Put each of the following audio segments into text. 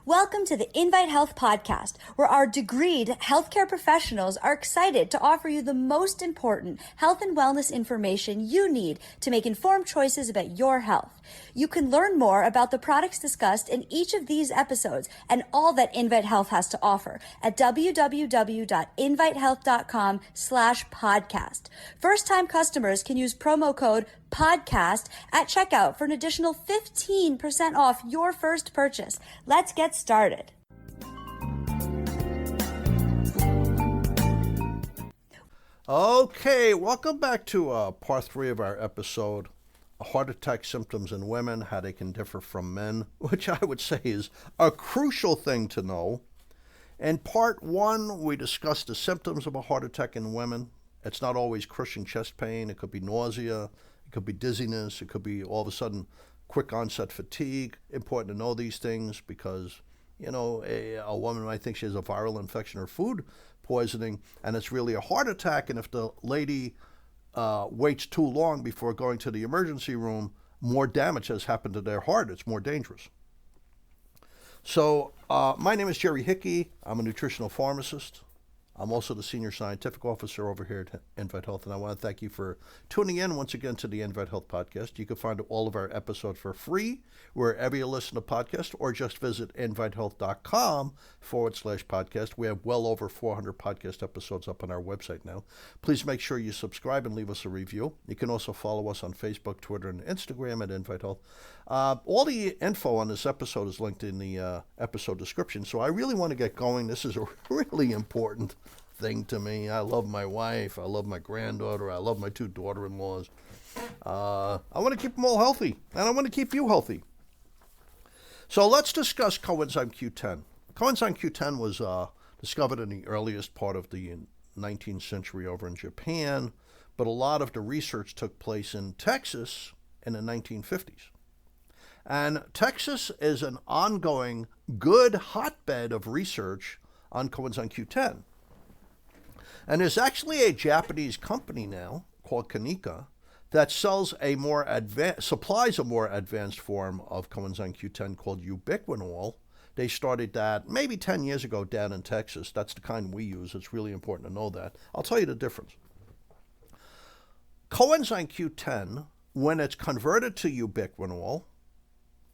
Welcome to the Invite Health podcast, where our degreed healthcare professionals are excited to offer you the most important health and wellness information you need to make informed choices about your health. You can learn more about the products discussed in each of these episodes and all that Invite Health has to offer at www.invitehealth.com/podcast. First-time customers can use promo code podcast at checkout for an additional 15% off your first purchase. Let's get started. Okay, welcome back to part 3 of our episode, Heart Attack Symptoms in Women, How They Can Differ from Men, which I would say is a crucial thing to know. In part 1, we discussed the symptoms of a heart attack in women. It's not always crushing chest pain. It could be nausea. It could be dizziness. It could be all of a sudden quick onset fatigue. Important to know these things because, you know, a woman might think she has a viral infection or food poisoning, and it's really a heart attack. And if the lady waits too long before going to the emergency room, more damage has happened to their heart. It's more dangerous. So my name is Jerry Hickey. I'm a nutritional pharmacist. I'm also the Senior Scientific Officer over here at Invite Health, and I want to thank you for tuning in once again to the Invite Health Podcast. You can find all of our episodes for free wherever you listen to podcasts, or just visit invitehealth.com/podcast. We have well over 400 podcast episodes up on our website now. Please make sure you subscribe and leave us a review. You can also follow us on Facebook, Twitter, and Instagram at Invite Health. All the info on this episode is linked in the episode description, so I really want to get going. This is a really important thing to me. I love my wife. I love my granddaughter. I love my 2 daughter-in-laws. I want to keep them all healthy, and I want to keep you healthy. So let's discuss coenzyme Q10. Coenzyme Q10 was discovered in the earliest part of the 19th century over in Japan, but a lot of the research took place in Texas in the 1950s. And Texas is an ongoing good hotbed of research on coenzyme Q10. And there's actually a Japanese company now called Kanika that supplies a more advanced form of coenzyme Q10 called ubiquinol. They started that maybe 10 years ago down in Texas. That's the kind we use. It's really important to know that. I'll tell you the difference. Coenzyme Q10, when it's converted to ubiquinol,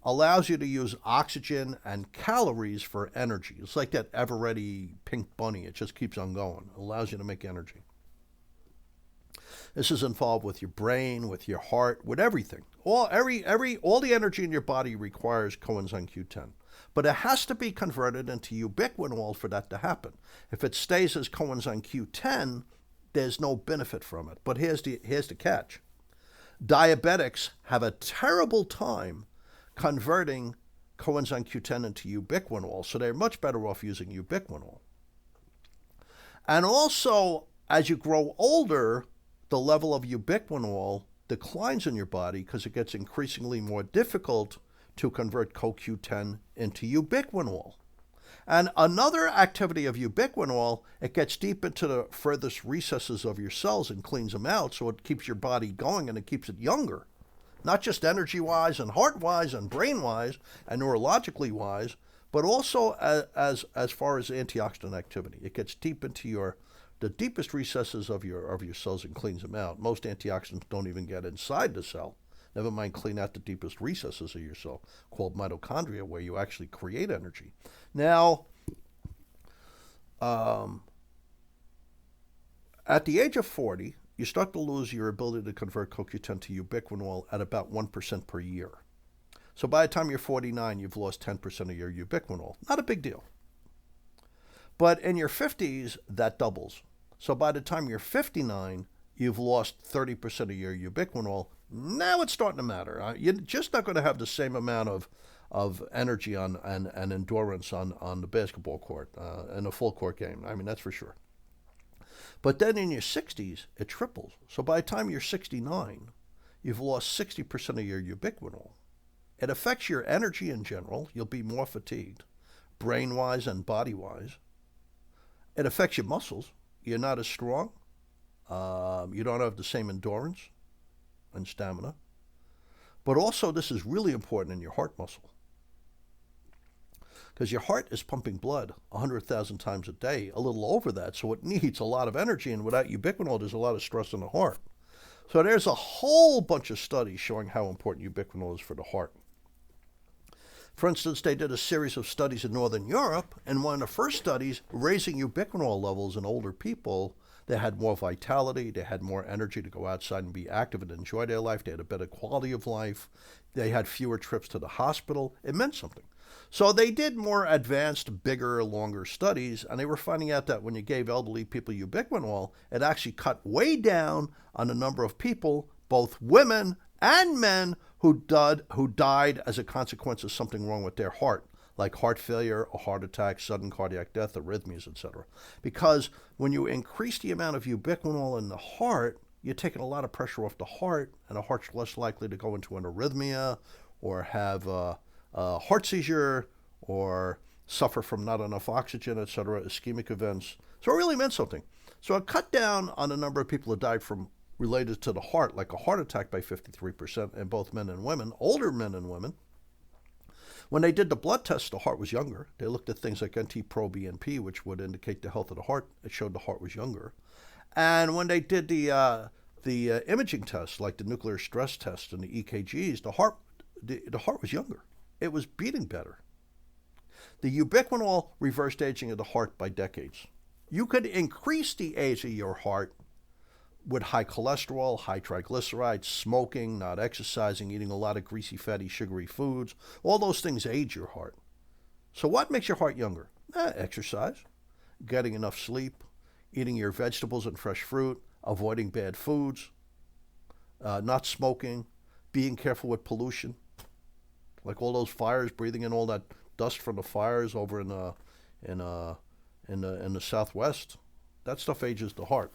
allows you to use oxygen and calories for energy. It's like that ever-ready pink bunny. It just keeps on going. It allows you to make energy. This is involved with your brain, with your heart, with everything. All the energy in your body requires coenzyme Q10. But it has to be converted into ubiquinol for that to happen. If it stays as coenzyme Q10, there's no benefit from it. But here's the catch. Diabetics have a terrible time converting coenzyme Q10 into ubiquinol, so they're much better off using ubiquinol. And also, as you grow older, the level of ubiquinol declines in your body because it gets increasingly more difficult to convert CoQ10 into ubiquinol. And another activity of ubiquinol, it gets deep into the furthest recesses of your cells and cleans them out, so it keeps your body going and it keeps it younger. Not just energy-wise and heart-wise and brain-wise and neurologically-wise, but also as far as antioxidant activity. It gets deep into the deepest recesses of your cells and cleans them out. Most antioxidants don't even get inside the cell. Never mind clean out the deepest recesses of your cell, called mitochondria, where you actually create energy. Now, at the age of 40, you start to lose your ability to convert CoQ10 to ubiquinol at about 1% per year. So by the time you're 49, you've lost 10% of your ubiquinol. Not a big deal. But in your 50s, that doubles. So by the time you're 59, you've lost 30% of your ubiquinol. Now it's starting to matter. You're just not going to have the same amount of energy and endurance on the basketball court in a full court game. I mean, that's for sure. But then in your 60s, it triples. So by the time you're 69, you've lost 60% of your ubiquinol. It affects your energy in general. You'll be more fatigued, brain-wise and body-wise. It affects your muscles. You're not as strong. You don't have the same endurance and stamina. But also, this is really important in your heart muscle. because your heart is pumping blood 100,000 times a day, a little over that, so it needs a lot of energy, and without ubiquinol, there's a lot of stress in the heart. So there's a whole bunch of studies showing how important ubiquinol is for the heart. For instance, they did a series of studies in Northern Europe, and one of the first studies, raising ubiquinol levels in older people, they had more vitality, they had more energy to go outside and be active and enjoy their life, they had a better quality of life, they had fewer trips to the hospital. It meant something. So they did more advanced, bigger, longer studies, and they were finding out that when you gave elderly people ubiquinol, it actually cut way down on the number of people, both women and men, who died as a consequence of something wrong with their heart, like heart failure, a heart attack, sudden cardiac death, arrhythmias, etc. Because when you increase the amount of ubiquinol in the heart, you're taking a lot of pressure off the heart, and the heart's less likely to go into an arrhythmia or have a heart seizure or suffer from not enough oxygen, etc., ischemic events. So it really meant something. So it cut down on the number of people who died from related to the heart, like a heart attack, by 53% in both men and women, older men and women. When they did the blood test, the heart was younger. They looked at things like NT-proBNP, which would indicate the health of the heart. It showed the heart was younger. And when they did the imaging tests, like the nuclear stress test and the EKGs, the heart was younger. It was beating better. The ubiquinol reversed aging of the heart by decades. You could increase the age of your heart with high cholesterol, high triglycerides, smoking, not exercising, eating a lot of greasy, fatty, sugary foods. All those things age your heart. So what makes your heart younger? Exercise, getting enough sleep, eating your vegetables and fresh fruit, avoiding bad foods, not smoking, being careful with pollution, like all those fires, breathing in all that dust from the fires over in the Southwest. That stuff ages the heart.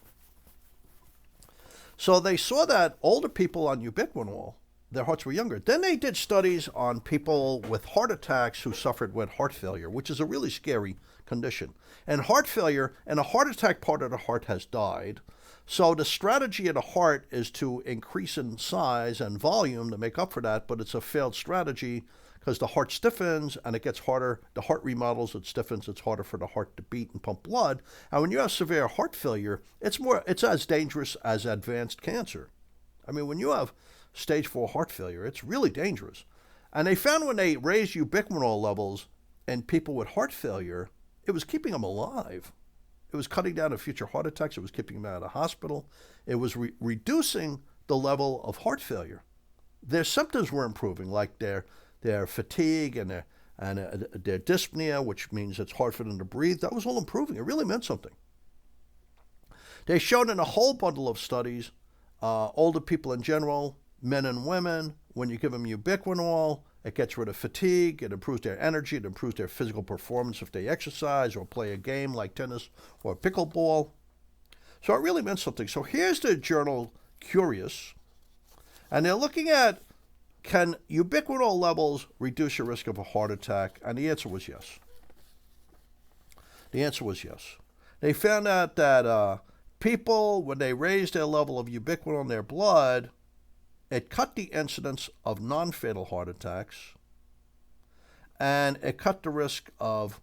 So they saw that older people on ubiquinol, their hearts were younger. Then they did studies on people with heart attacks who suffered with heart failure, which is a really scary condition. And heart failure, and a heart attack, part of the heart has died. So the strategy of the heart is to increase in size and volume to make up for that, but it's a failed strategy because the heart stiffens and it gets harder. The heart remodels, it stiffens, it's harder for the heart to beat and pump blood. And when you have severe heart failure, it's as dangerous as advanced cancer. I mean, when you have stage 4 heart failure, it's really dangerous. And they found when they raised ubiquinol levels in people with heart failure, it was keeping them alive. It was cutting down on future heart attacks. It was keeping them out of the hospital. It was reducing the level of heart failure. Their symptoms were improving, like their fatigue and their dyspnea, which means it's hard for them to breathe. That was all improving. It really meant something. They showed in a whole bundle of studies, older people in general, men and women, when you give them ubiquinol, it gets rid of fatigue, it improves their energy, it improves their physical performance if they exercise or play a game like tennis or pickleball. So it really meant something. So here's the journal Curious, and they're looking at, can ubiquinol levels reduce your risk of a heart attack? And the answer was yes. The answer was yes. They found out that people, when they raised their level of ubiquinol in their blood, it cut the incidence of non-fatal heart attacks, and it cut the risk of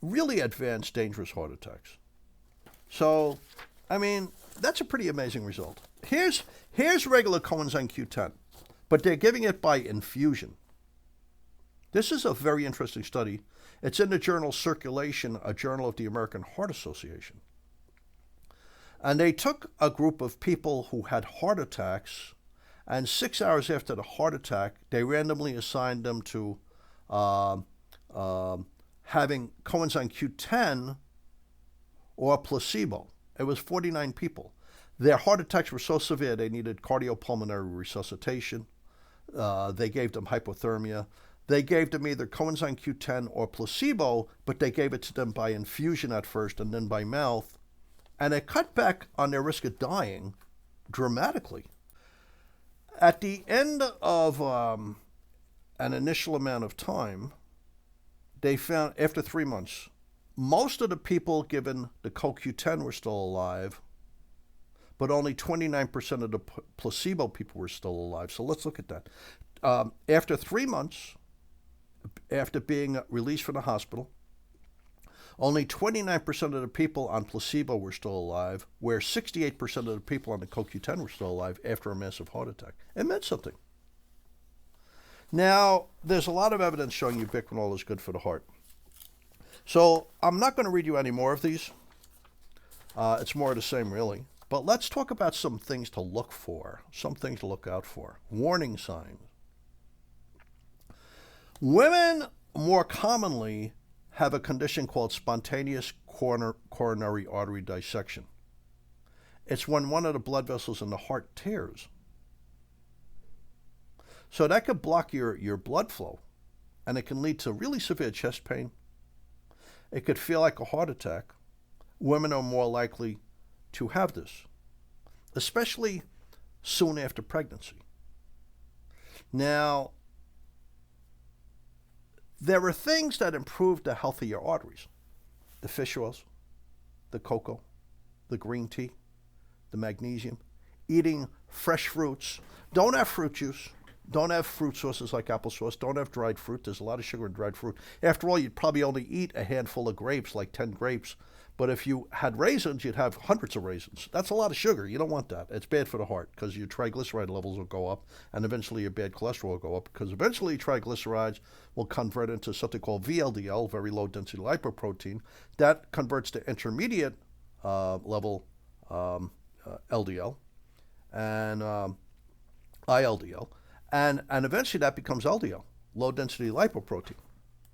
really advanced, dangerous heart attacks. So, I mean, that's a pretty amazing result. Here's regular coenzyme Q10, but they're giving it by infusion. This is a very interesting study. It's in the journal Circulation, a journal of the American Heart Association. And they took a group of people who had heart attacks, and 6 hours after the heart attack, they randomly assigned them to having coenzyme Q10 or a placebo. It was 49 people. Their heart attacks were so severe they needed cardiopulmonary resuscitation. They gave them hypothermia. They gave them either coenzyme Q10 or placebo, but they gave it to them by infusion at first and then by mouth. And it cut back on their risk of dying dramatically. At the end of an initial amount of time, they found, after 3 months, most of the people given the CoQ10 were still alive, but only 29% of the placebo people were still alive. So let's look at that. After 3 months, after being released from the hospital. Only 29% of the people on placebo were still alive, where 68% of the people on the CoQ10 were still alive after a massive heart attack. It meant something. Now, there's a lot of evidence showing ubiquinol is good for the heart. So I'm not going to read you any more of these. It's more of the same, really. But let's talk about some things to look for, some things to look out for. Warning signs. Women more commonly have a condition called spontaneous coronary artery dissection. It's when one of the blood vessels in the heart tears. So that could block your blood flow, and it can lead to really severe chest pain. It could feel like a heart attack. Women are more likely to have this, especially soon after pregnancy. Now, there are things that improve the health of your arteries. The fish oils, the cocoa, the green tea, the magnesium, eating fresh fruits. Don't have fruit juice. Don't have fruit sauces like applesauce. Don't have dried fruit. There's a lot of sugar in dried fruit. After all, you'd probably only eat a handful of grapes, like 10 grapes. But if you had raisins, you'd have hundreds of raisins. That's a lot of sugar. You don't want that. It's bad for the heart because your triglyceride levels will go up, and eventually your bad cholesterol will go up, because eventually triglycerides will convert into something called VLDL, very low density lipoprotein. That converts to intermediate level LDL and ILDL. And eventually that becomes LDL, low density lipoprotein.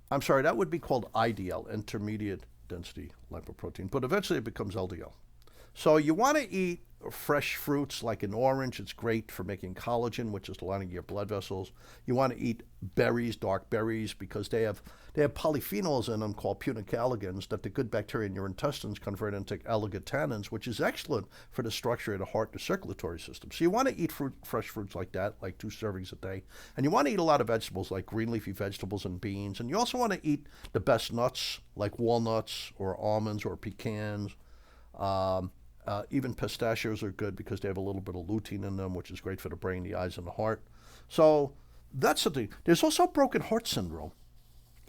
I'm sorry, that would be called IDL, intermediate density lipoprotein, but eventually it becomes LDL. So you want to eat fresh fruits like an orange. It's great for making collagen, which is lining your blood vessels. You want to eat berries, dark berries, because they have polyphenols in them called punicalagins that the good bacteria in your intestines convert into alligotannins, which is excellent for the structure of the heart and the circulatory system. So you want to eat fresh fruits like that, like 2 servings a day. And you want to eat a lot of vegetables like green leafy vegetables and beans. And you also want to eat the best nuts like walnuts or almonds or pecans. Even pistachios are good because they have a little bit of lutein in them, which is great for the brain, the eyes, and the heart. So that's something. There's also broken heart syndrome.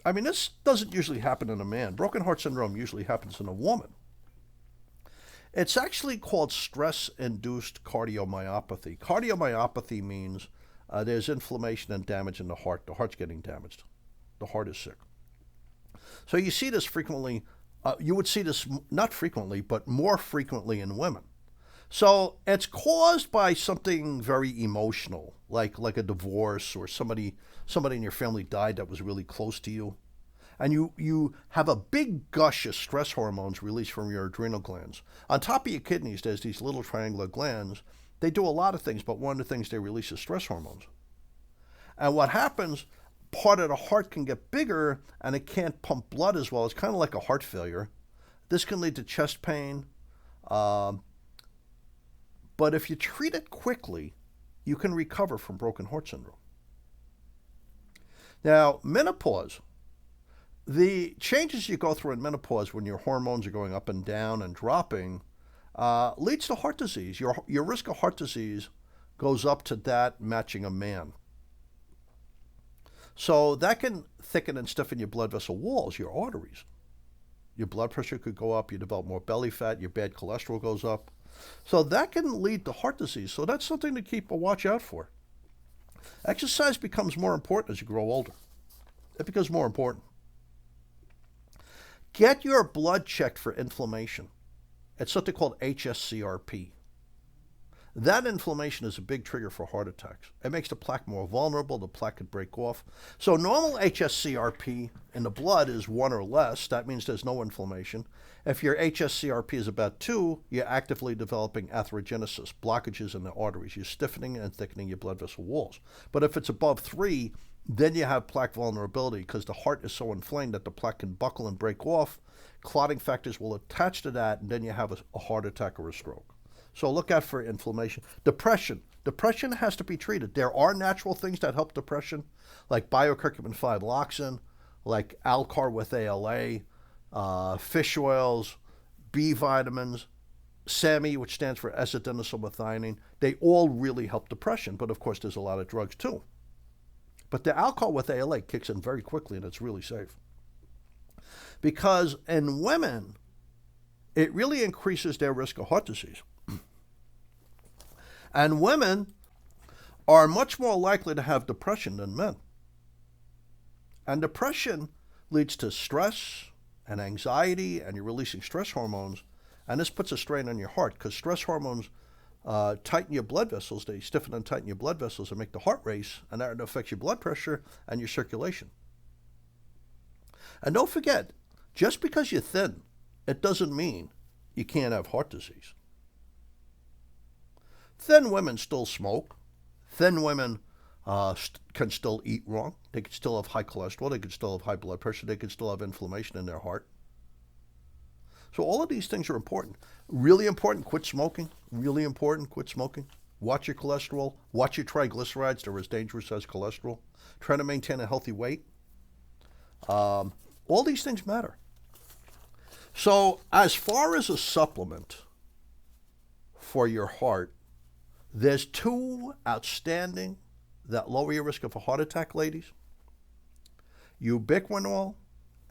I mean, this doesn't usually happen in a man. Broken heart syndrome usually happens in a woman. It's actually called stress-induced cardiomyopathy. Cardiomyopathy means there's inflammation and damage in the heart. The heart's getting damaged. The heart is sick. So you see this frequently. You would see this not frequently, but more frequently in women. So it's caused by something very emotional, like a divorce, or somebody in your family died that was really close to you. And you have a big gush of stress hormones released from your adrenal glands. On top of your kidneys, there's these little triangular glands. They do a lot of things, but one of the things they release is stress hormones. And what happens, part of the heart can get bigger and it can't pump blood as well. It's kind of like a heart failure. This can lead to chest pain. But if you treat it quickly, you can recover from broken heart syndrome. Now, menopause. The changes you go through in menopause when your hormones are going up and down and dropping leads to heart disease. Your risk of heart disease goes up to that matching a man. So that can thicken and stiffen your blood vessel walls, your arteries. Your blood pressure could go up, you develop more belly fat, your bad cholesterol goes up. So that can lead to heart disease. So that's something to keep a watch out for. Exercise becomes more important as you grow older. It becomes more important. Get your blood checked for inflammation. It's something called HSCRP. That inflammation is a big trigger for heart attacks. It makes the plaque more vulnerable. The plaque could break off. So normal HSCRP in the blood is 1 or less. That means there's no inflammation. If your HSCRP is about 2, you're actively developing atherogenesis, blockages in the arteries. You're stiffening and thickening your blood vessel walls. But if it's above 3, then you have plaque vulnerability because the heart is so inflamed that the plaque can buckle and break off. Clotting factors will attach to that, and then you have a heart attack or a stroke. So look out for inflammation. Depression. Depression has to be treated. There are natural things that help depression, like biocurcumin 5-loxin, like Alcar with ALA, fish oils, B vitamins, SAMe, which stands for S-adenosylmethionine. They all really help depression, but of course there's a lot of drugs too. But the alcohol with ALA kicks in very quickly, and it's really safe. Because in women, it really increases their risk of heart disease. And women are much more likely to have depression than men. And depression leads to stress and anxiety, and you're releasing stress hormones. And this puts a strain on your heart because stress hormones tighten your blood vessels. They stiffen and tighten your blood vessels and make the heart race, and that affects your blood pressure and your circulation. And don't forget, just because you're thin, it doesn't mean you can't have heart disease. Thin women still smoke. Thin women can still eat wrong. They can still have high cholesterol. They can still have high blood pressure. They can still have inflammation in their heart. So all of these things are important. Really important, quit smoking. Really important, quit smoking. Watch your cholesterol. Watch your triglycerides. They're as dangerous as cholesterol. Try to maintain a healthy weight. All these things matter. So as far as a supplement for your heart, there's two outstanding that lower your risk of a heart attack, ladies. Ubiquinol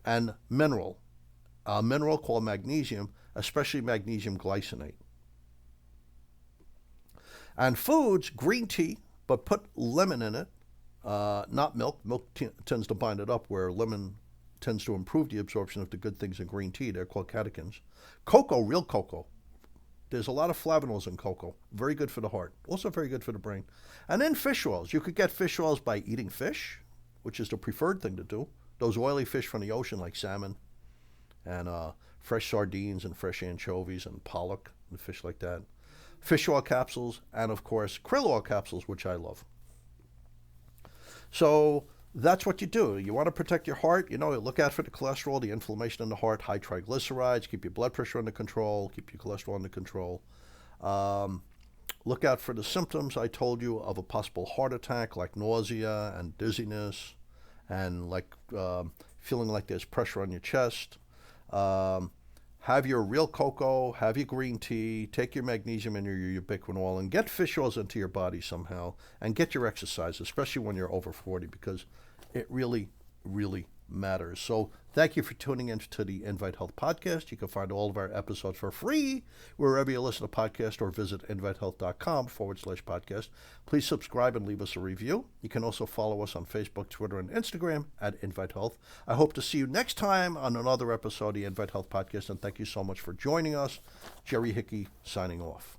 and mineral. A mineral called magnesium, especially magnesium glycinate. And foods, green tea, but put lemon in it, not milk. Milk tends to bind it up, where lemon tends to improve the absorption of the good things in green tea. They're called catechins. Cocoa, real cocoa. There's a lot of flavonols in cocoa. Very good for the heart. Also very good for the brain. And then fish oils. You could get fish oils by eating fish, which is the preferred thing to do. Those oily fish from the ocean like salmon and fresh sardines and fresh anchovies and pollock and fish like that. Fish oil capsules and, of course, krill oil capsules, which I love. So that's what you do. You want to protect your heart. Look out for the cholesterol, the inflammation in the heart, high triglycerides, keep your blood pressure under control, keep your cholesterol under control. Look out for the symptoms I told you of a possible heart attack, like nausea and dizziness and like feeling like there's pressure on your chest. Have your real cocoa, have your green tea, take your magnesium and your ubiquinol, and get fish oils into your body somehow, and get your exercise, especially when you're over 40, because it really, really matters. So thank you for tuning in to the Invite Health Podcast. You can find all of our episodes for free wherever you listen to podcasts, or visit invitehealth.com/podcast. Please subscribe and leave us a review. You can also follow us on Facebook, Twitter, and Instagram at Invite Health. I hope to see you next time on another episode of the Invite Health Podcast, and thank you so much for joining us. Jerry Hickey signing off.